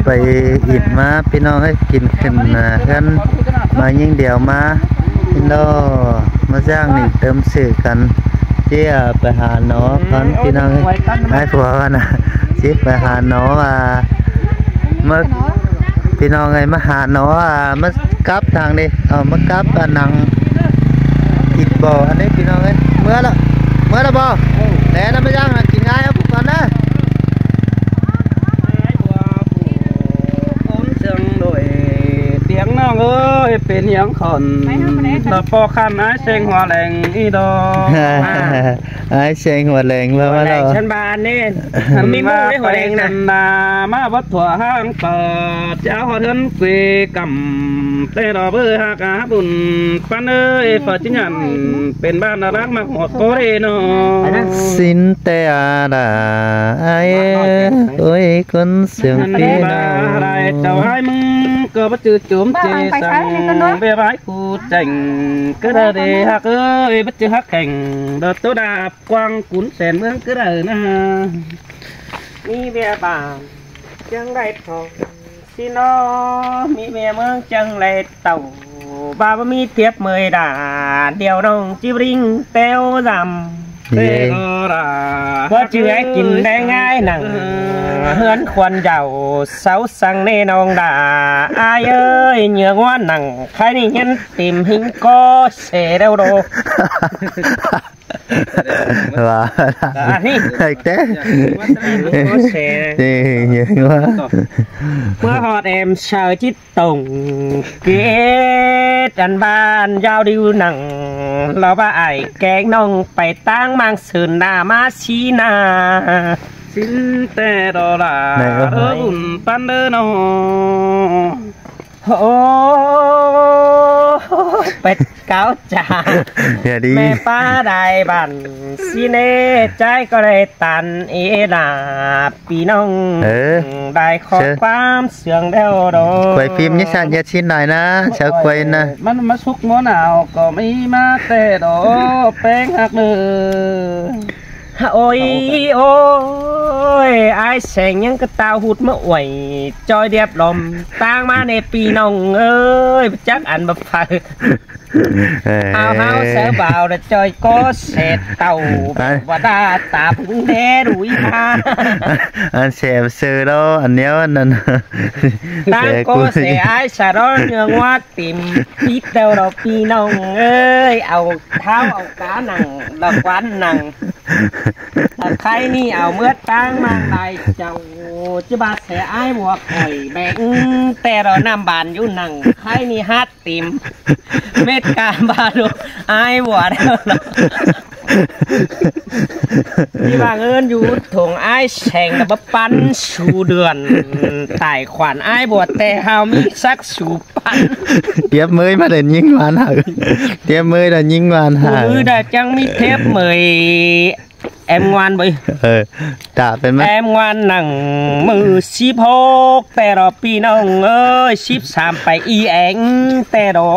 ไปอิดมาพี่น้องให้กินขึ้นกันมายิ่งเดียวมาพี่น้องมาจ้างนี่เติมสื่อกันเจี๊ยไปหาหนอกันพี่น้องให้ผัวกันนะจิ๊บไปหาหนอมาพี่น้องไงมาหาหนอมากลับทางนี้เอามากลับหนังอิดบ่ออันนี้พี่น้องเอ้ยเมื่อละบ่แต่น้ำไม่ย่างกินง่ายครับก่อนนะเสียงน้องเอ้ยเป็นเสียงคนตะปอคันไอ้เสียงหัวแรงอีดอไอ้เสียงหัวแรงว่าว่าเราฉันบานนี่มีมือได้หัวแรงนะมาวัดถั่วห้างเปิดเจ้าหัวเทินเกวกำเตะดอกเบอร์หักอาบุญปันเอ้ยฝาจิญันเป็นบ้านน่ารักมากหดโกเรโนสินเตอาดาไอ้โอ้ยคนเสียงปีนาเจ้าไอ้มึงก็บ่จืดจุ่มเจสังเบี้ยไว้กูจังก็ได้เดฮักเอ้ยบ่จืดฮักแข่งเดตัวดาบกวางขุนแสนเมืองก็ได้นะมีเบี้ยบางจังไรทองสิน้อมีเบี้ยเมืองจังไรเต่าบ่าวมีเทียบเมยด่าเดียวน้องจิบริงเต้วดำเต้วเพราะจื้อให้กินได้ง่ายหนังเฮือนควันเจ้าเสาสังในน้องด่าอายเอ้ยเหนือว่าหนังใครนี่ยันติมหิงก็เสเร็วโดว่านี่ไอ้เต้ก็เสนี่เยอะว่าเมื่อหอดเอ็มชาวจิตตงเกจันบ้านยาวดิวหนังเราว่าไอ้แกงน้องไปตั้งมังสืนนามาชีนาสินแต่ดอลาบุญปันเดอโนโอ้เป็ดเก้าจ่าแม่ป้าได้บันสิเน่ใจก็ได้ตันเอดาปีน้องได้ขอความเสียงเดียวโดควยพิมพ์นิสัยชิ้นหน่อยนะเช้าควยนะมันมาสุกหม้อหนาวก็ไม่มาแต่ดอแป้งหักเลยโอ้ยโอ้ยไอ้แสงยังกระตาหุดมาอวยจอยเดียบลมตั้งมาในปีน้องเอ้ยจักอันแบบไฟเอาเสือเบาแต่จอยก็เสร็จเต่าว่าดาตาพึ่งแน่รุยฮาอันเสียบซื้อแล้วอันเนี้ยนั่นตั้งก็เสียไอ้สารเนื้อว่าติ่มพิษเดาเราปีน้องเอ้ยเอาเท้าเอาก้าหนังดอกวันหนังแต่ใครนี่เอาเมื่อตั้งมาได้เจ้าจะบาดเสียไอ้บวกหอยแบงแต่เรานำบานอยู่หนังใครนี่ฮัดติ่มเม็ดกาบาดูไอ้บวกแล้วที่บางเอิญอยู่ถุงไอ้แฉงแต่บปั้นสูเดือนไต่ขวัญไอ้บวชแต่เฮามีสักสูปั้นเทียบมือมาเดินยิงวานหาเทียบมือเดินยิงวานหามือเดินจังมีเทปมือแอมงานไปด่าเป็นไหมแอมงานหนังมือ16แต่รอปีน้องเอ้ย13ไปอีแองแต่รอ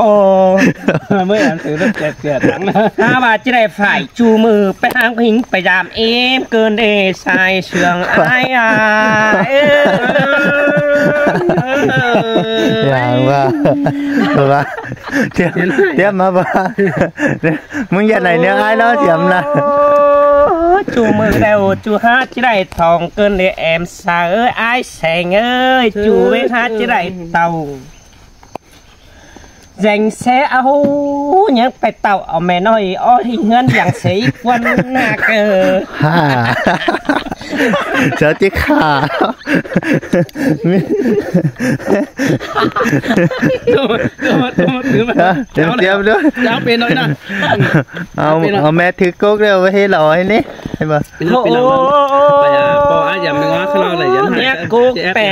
เมื่ออ่านสื่อเรื่องเกิดหลังนะถ้าว่าจะได้ฝ่ายจูมือไปทางหิงไปยามเอ็มเกินเดชายเชืองไอ้อย่างว่าเทียบมาบ้ามึงอย่าไหนเนี่ยไอ้ล้อเสียมนะจูมือเร็วจูฮาจะได้ทองเกินเดแอมสาเอ้ยไอ้แสงเอ้ยจูเวทาจะได้เต่าแจงเสเอายังไปเต่าเอาแม่น้อยอ้อยเงินอย่างสีวันหน้าเกิดเจ้าจิ๊กขาเตรียมด้วยเจ้าเป็นน้อยนะเอาแม่ถือโก๊กเร็วไปให้หล่อให้นี่ให้มาเป็นเราไปพออย่าไปง้อข้างนอกเลยยันเมียโก๊กแปะ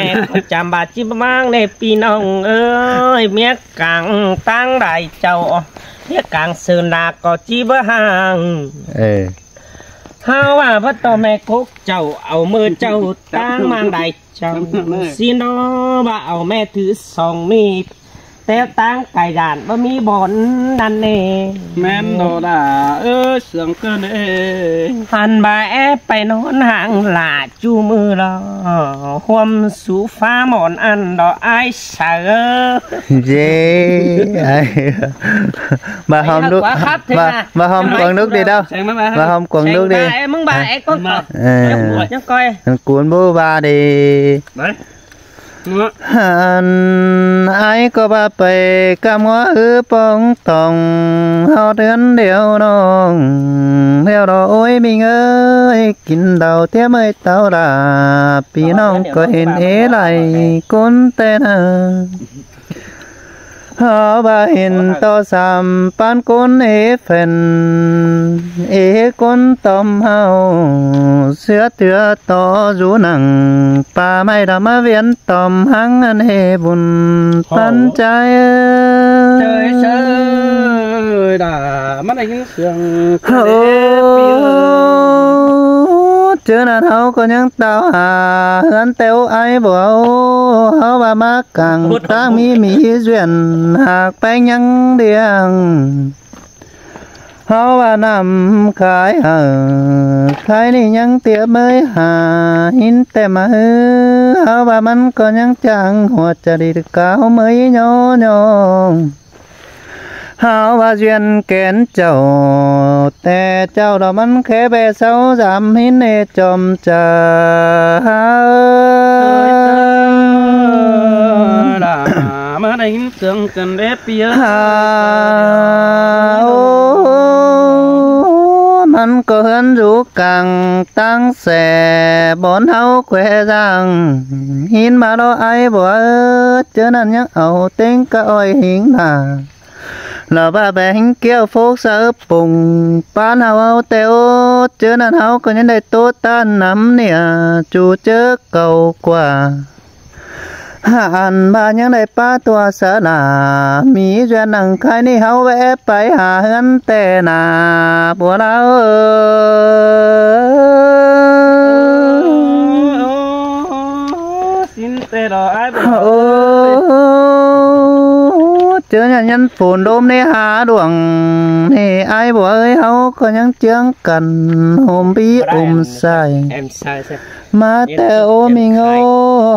จำบาดจิบมั่งในปีน้องเอ้ยเมียกังตั้งได้เจ้าเมียกังเสือนาก็จีบห่างฮาว่าพระต่อแม่กุกเจ้าเอามือเจ้าตั้งมาได้เจ้าสินอว่าเอาแม่ถือ2 มีด แต่ตั้งไก่ด่านบ่มีบ่อนนั่นเอง แม่นโดดาเสียงเกินหันบ่าแอไปนอนห่างหลาจูมือรอห่วมสู่ฟ้าหมอนอันดอกไอ้เสือเย้มาหอมลูกมาหอมกวางลูกดิเด้อมาหอมกวางลูกดิมึงบ่าไอ้ก็ยังก้อยกวนบ่บ่าดิหันไอ้ก็บ่ไปกำหัวปองตองเฮาเดือนเดียวน้องเดียวรอโอ้ยมีเอ้ยกินเดาเตี้ยเมยเต้าดาพี่น้องก็เห็นไหลคนแต่น่ะเฮาบ่เห็นต่อสามปานคนเฟ่นคนตอมเฮาเสือเตือต่ออยู่หนังป่าไม้ดำมาเวียนตอมหังอันเฮบุญปันใจเชยด่ามันได้ยินเสียงเจอหน้าเฮาก็ยังตาวหาเฮือนเต้วไอ้บ่เอาเฮาว่ามากังตั้งมีเวียนหากไปยังเดียงเฮาว่านำขายขายนี่ยังเตียเมยหาหินแต่มาเฮาว่ามันก็ยังจังหัวจะดีกาวเมยย่อเฮาว่าเวียนแก่นเจ้าแต่เจ้าดอกมันแค่แบเซาจำหินจอมจ่ามาได้ยินเสียงกันเด้เปียมันก็เฮือนอยู่กลางตั้งแสบอนเฮาแขวจังหินมาดอไอ้บ่เจอนั้นยังเอาเต็งกะอ้อยหิงหน้าเราบ้าแบงเกี้ยวโฟกเสือปุ่งปานเฮาเอาเตวเจอนั้นเฮาก็ยังได้โตต้านน้ำเนี่ยจูเจอเก่ากว่าหันบ้านยังได้ป้าตัวสนามีเรือนหนังใครนี่เฮาแวะไปหาเฮือนแต่นาบัวเราสินแต่ดอกไอ้บ่เจอยันฝนโดมในหาดวงนี่ไอ้บ่เอ้ยเฮาก็ยังเจืองกันโฮมปีใส่มาแต่โอมีโง่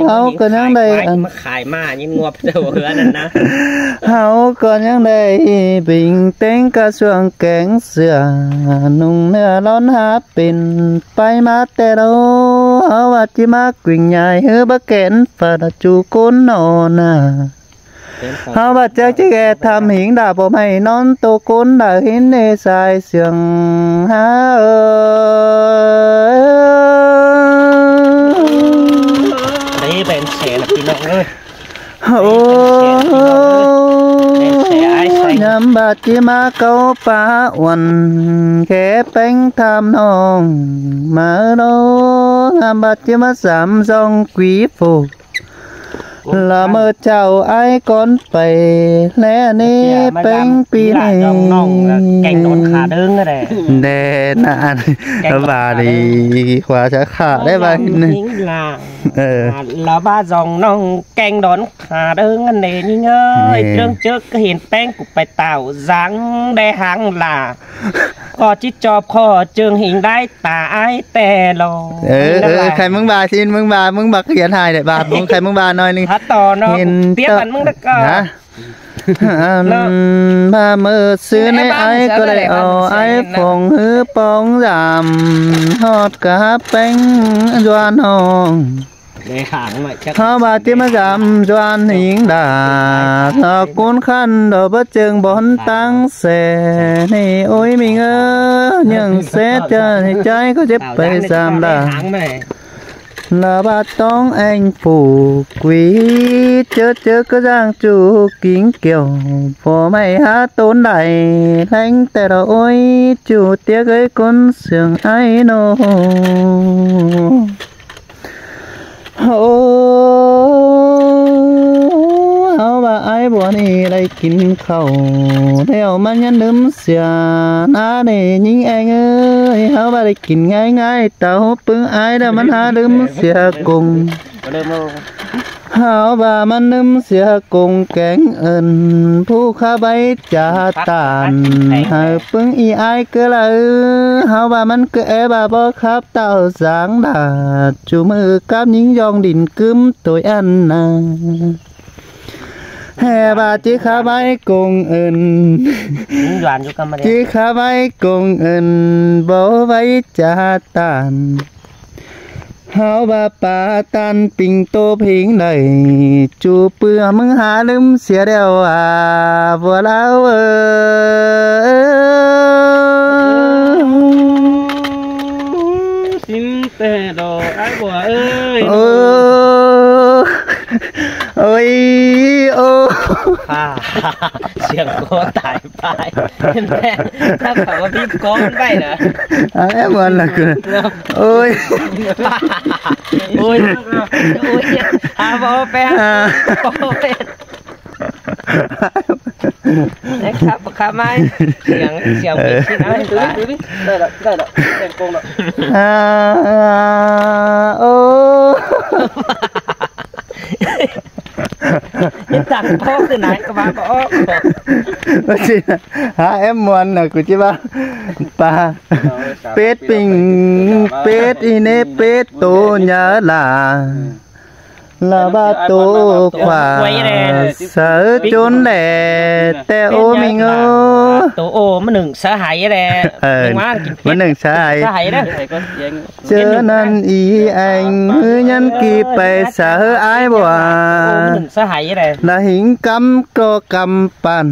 เฮาก็ยังได้มาขายมายิ่งงวบเจ้าเฮือนั่นนะเฮาก็ยังได้ปิงเต็งกะสวงแกงเสือนุ่งเนื้อร้อนหาเป็นไปมาแต่เราเฮาว่าจิมากวิ่งใหญ่เฮือบ่แก่นฝาจูก้นนอนน่ะเฮาว่าจะแก่ทำหิงดาบ่ให้นอนโตก้นดาหินในสายเสียงหานี่เป็นเสียงพี่น้องเอ้ยโอ้ยำบาดจิมาเกาป่าวันแค่เป็นทำน้องมาโนยำบาดจิมาสามซองกีฟูละเมื่อเจ้าไอ้ก่อนไปและนี่เป็นปีไหนแกงโดนขาดึงอะไรแน่นานบาดีขวาจะขาได้บ้างนึงละบ้าจองน้องแกงโดนขาดึงอันนี้นี่เงยเรื่องเจอก็เห็นแป้งกูไปเต่าจังได้หางหล่าก็จิจอบคอจึงหิงได้ตาไอ้แต่ลงใครมึงบาชินมึงบักเขียนหายได้บามึงใครมึงบาหน่อยนึงต่อเนาะเตี้ยมันมึงตะกมาเมื่อซื้อในไอ้ก็เลยเอาไอ้ฟงหื้อปองจำฮอดกะแป้งจวนห้องเฮาบาที่มาจำจวนหิงดาตะกุนคันดอกบ่เจิงบ่อนตั้งแสนี่โอ้ยมีเงอยังเสียใจใจก็เจ็บไปสามดาlà ba tông anh phủ quý chớ cứ giang chủ kính kiểu phò mày há tốn đại lánhแต่เราôi chủ tiếc ấy con sườn ai nôเอาว่าไอ้บัวนี่ได้กินข้าวแล้วมันยันลืมเสียน้านี่ยิงเองเอ้ยเอาว่าได้กินง่ายๆเต่าปึ้งไอ้แต่มันหาลืมเสียกุ้ง หาว่ามันนึมเสียกงแกงเอินผู้ข้าใบจาตานหาปึงอีอายก็ละหาว่ามันก็บาบ่ครับเต้าสางดาจูมือกับยิงยองดินกึมตัวอันนาแห่บาจิข้าใบกงเอินหวานอยู่กันมาเด้จิข้าใบกงเอินบ่ไว้จาตานเฮาว่าปาตันปิงโตพิงได้จูเปื่อมึงหาลืมเสียแล้วบ่ลาวสินแต่ดอกไอ้บัวเอ้ยโอ้ยเสียงโกตายไปแม่ถ้าเขาว่าพี่ก้อนไปนะไอ้มันล่ะคือโอ้ยบ่เป็นนะครับครับไหมเสียงเป็นที่ไหนได้ละแกงกงละโอ้จังพ่อคือไหนก็มาบ่ว่าสิหามวนน่ะกูจิว่าปลาเป็ดปิงเป็ดอีเนเป็ดโตญาลาลาบาโตขวาเสือจนแหล่แต่โอมิงโตโอมันหนึ่งสหายแหละมันหนึ่งสหายนะเจอนั่นอีแองมือยันกีไปเสืออายบ่หนึ่งสหายแหละละหิงกำก็กำปั่น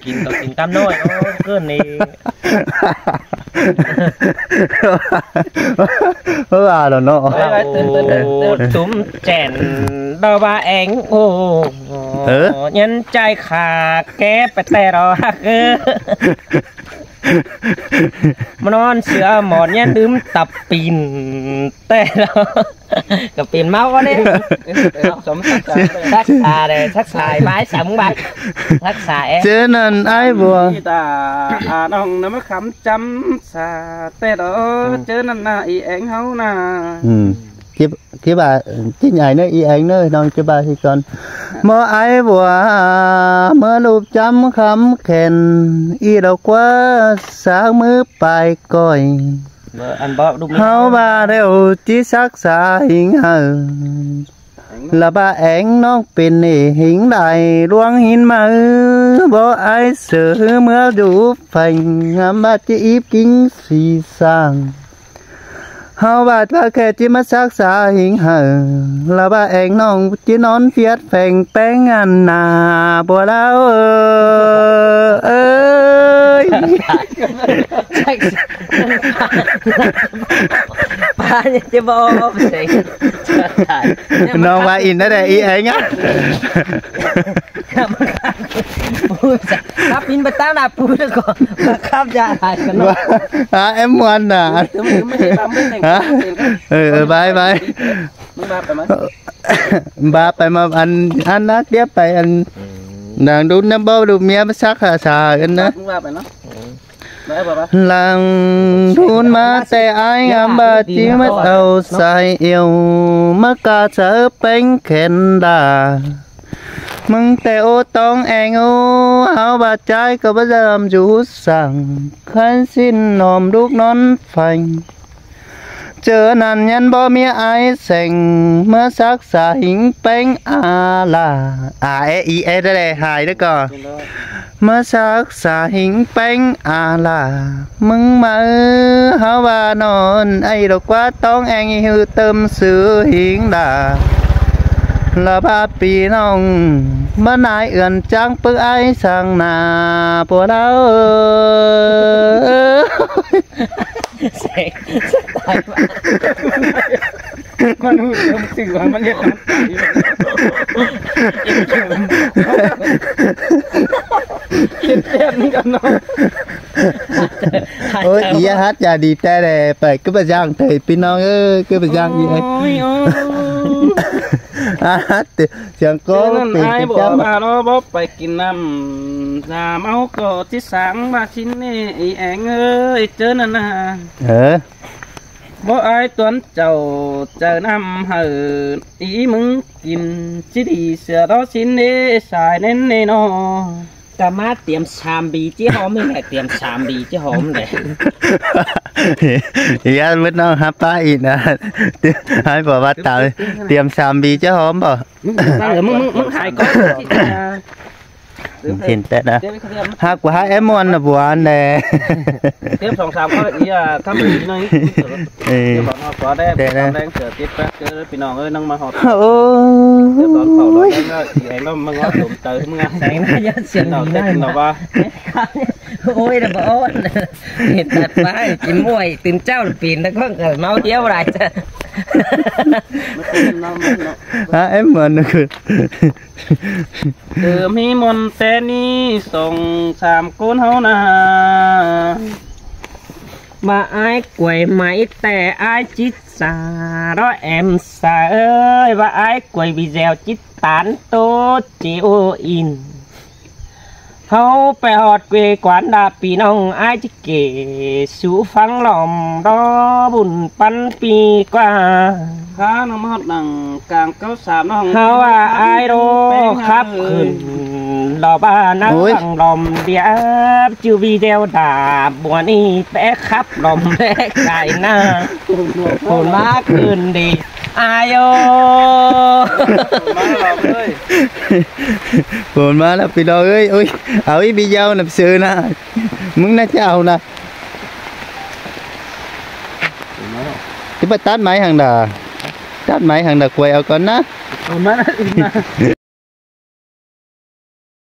กินต้องกินกำน้อยเกินนี่ว่าแล้วเนาะตุ้มแจ่นดาวาเองโอ้ยันใจขาแกไปแต่รอฮักมานอนเสือหมอนยันดื่มตับปีนแต่เรากับปีนเมาก็ได้สมทักษาเลยทักษาไม้สามใบทักษาเจอนั่นไอ้บัวตาน้องน้ำมะขามจำสาแต่เราเจอนั่นน่ะอีเองเฮาน่ะcái bà chính nhảy nơi y ảnh nơi non cái bà thì còn mơ ai bùa mơ lụp chấm khắm khen y đâu quá sáng mưa bài coi hao bà đều chỉ sắc xa hình hờ là bà ảnh nó bên này hình đại luang hình mà bỏ ai sợ mưa đủ phành ngắm bà chỉ íp kính xì sangเฮาบาดว่าแค่จิมาซักษาหิงหละบ่าเองน้องจินอนเฟียดแฝงแป้งอันนาบ่แล้วเอ้ยป้าจะบ่เสิน้องว่าอินได้แต่อีเองอ่ะครับปินไปตามน่ะปูแล้วก็ครับยาหายกันเอ็มวันน่ะบายมึงมาไปมาอันนักเดียบไปอันนางดูน้ำบ่ดูเมียมาซักหาสากันนะมึงมาไปเนาะหลังทุนมาแต่อายงามบาจิมาเอาใส่เอวมากาเสอเป็นแขนดามึงแต่โอต้องแองโอเฮาบาดใจก็บ่ยอมอยู่สั่งคันสิ้นนอมลูกนอนฟังเจอนั่นยันบ่มีอายแสงเมื่อซักษาหิงเป็งอาลาได้หายแล้วก็เมื่อซักษาหิงเป็งอาลามึงมาเฮาว่านอนไอ้ดอกว่าต้องแองหือเติมซื้อหิงดาละบาปีน้องบ้านนายเอื่อนจังปึกไอ้สังนาปวดเราเสียงตายมามันรู้สึกว่ามันเห็นคิดแบบนี้กันเนาะโอ้ยอีฮัทอย่าดีใจเลยไปก็ไปย่างเถยพี่น้องก็ไปย่างอีไอ้ฮัทเสียงก็เป็นเจ้ามาเราบ่ไปกินน้ำเอาก็ที่สังมาชิ้นนี่อีแองเจอนั่นนะ บ่อายตวนเจ้าเจอน้ำเหินอีมึงกินสิดีเสือดอสินเดสายเน้นเนนอ ก็มาเตรียมชามบีจี้หอมนี่แหละเตรียมชามบีจี้หอมเลย อย่ามึดน้องฮับป้าอีกนะให้บอกว่าเตรียม3บีจะหอมบ่ มึงหายก่อน เห็นแต่นะฮักว่าให้แอมอนน่ะบ่อันแน่ เตรียม2-3ข้ออีอ่ะคำอีหน่อยเดี๋ยวบอกขอได้แรงเสือติดแป๊บเจอพี่น้องเอ้ยนั่งมาหอบ โอ้ เดี๋ยวตอนเข้าร้อยแล้วก็อีไอ้ก็มึงว่าสมเตยมึงอ่ะ แสงหน้ายัดเสียง เรา ดี เต้น ได้ เราว่า โอ้ยนะบ่อ้นเห็ดตัดไม้กินมวยตื่นเจ้าปีนแล้วก็เมาเที่ยวไรจ้ะ ฮะแอมอนน่ะคือ เดิมให้มนแต่นี้ส่ง3คนเฮานะ มาไอ้กล้วยไหมแต่ไอ้จิตสาร้อแอมสาเอ้ยว่าไอ้กล้วยวิเซลจิตตานโตจิโออินเฮาไปหอดเกวกวานดาปีน้องไอ้จิเกสู่ฟังหล่อมรอบุญปันปีกว่า ข้าน้องมอดนั่งกลางเก้าสามน้อง เฮาว่าไอ้โรครับขึ้นรอบ้านนั่งฟังลมเดียบจูวีเดลดาบัวนี่แปะครับลมแปะไก่หน้าโหมากขึ้นดีอายโย มาเราเลย โผล่มาแล้วพี่น้องเอ้ยโอ้ยเอาอีบียาวน่ะซื้อนะมึงน่าจะเอานะที่ไปตัดไม้ห่างดาตัดไม้ห่างดากล้วยเอาก่อนนะ มาอีกนะ